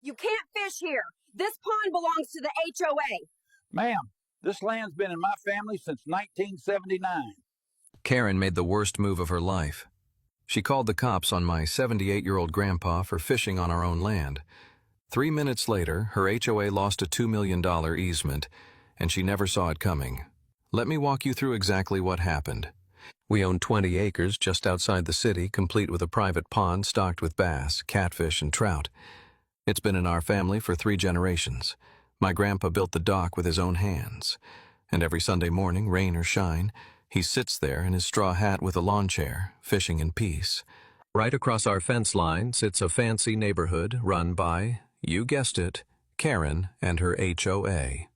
You can't fish here. This pond belongs to the HOA. Ma'am, this land's been in my family since 1979. Karen made the worst move of her life. She called the cops on my 78-year-old grandpa for fishing on our own land. 3 minutes later, her HOA lost a $2 million easement, and she never saw it coming. Let me walk you through exactly what happened. We own 20 acres just outside the city, complete with a private pond stocked with bass, catfish, and trout. It's been in our family for 3 generations. My grandpa built the dock with his own hands, and every Sunday morning, rain or shine, he sits there in his straw hat with a lawn chair, fishing in peace. Right across our fence line sits a fancy neighborhood run by, you guessed it, Karen and her HOA.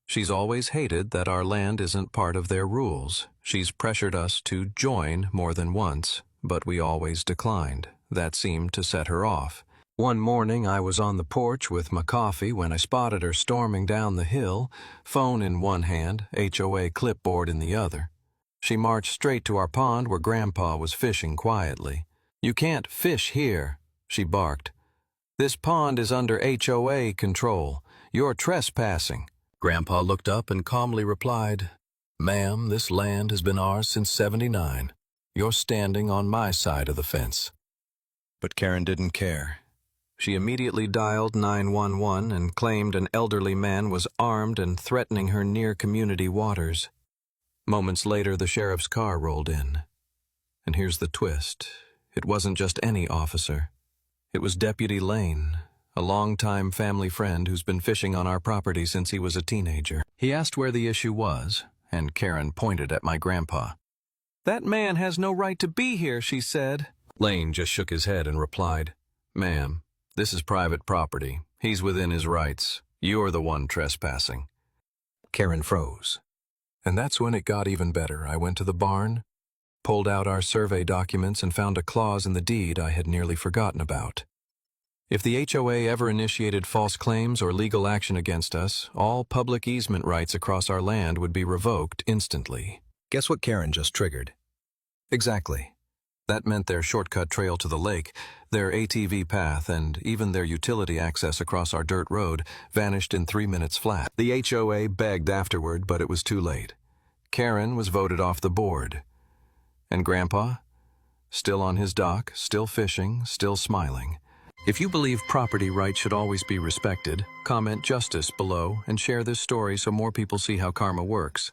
She's always hated that our land isn't part of their rules. She's pressured us to join more than once, but we always declined. That seemed to set her off. One morning I was on the porch with my coffee when I spotted her storming down the hill, phone in one hand, HOA clipboard in the other. She marched straight to our pond where Grandpa was fishing quietly. "You can't fish here," she barked. "This pond is under HOA control. You're trespassing." Grandpa looked up and calmly replied, "Ma'am, this land has been ours since '79. You're standing on my side of the fence." But Karen didn't care. She immediately dialed 911 and claimed an elderly man was armed and threatening her near community waters. Moments later, the sheriff's car rolled in. And here's the twist. It wasn't just any officer. It was Deputy Lane, a longtime family friend who's been fishing on our property since he was a teenager. He asked where the issue was, and Karen pointed at my grandpa. "That man has no right to be here," she said. Lane just shook his head and replied, "Ma'am, this is private property. He's within his rights. You're the one trespassing." Karen froze. And that's when it got even better. I went to the barn, pulled out our survey documents, and found a clause in the deed I had nearly forgotten about. If the HOA ever initiated false claims or legal action against us, all public easement rights across our land would be revoked instantly. Guess what Karen just triggered? Exactly. That meant their shortcut trail to the lake, their ATV path, and even their utility access across our dirt road vanished in 3 minutes flat. The HOA begged afterward, but it was too late. Karen was voted off the board. And Grandpa? Still on his dock, still fishing, still smiling. If you believe property rights should always be respected, comment justice below and share this story so more people see how karma works.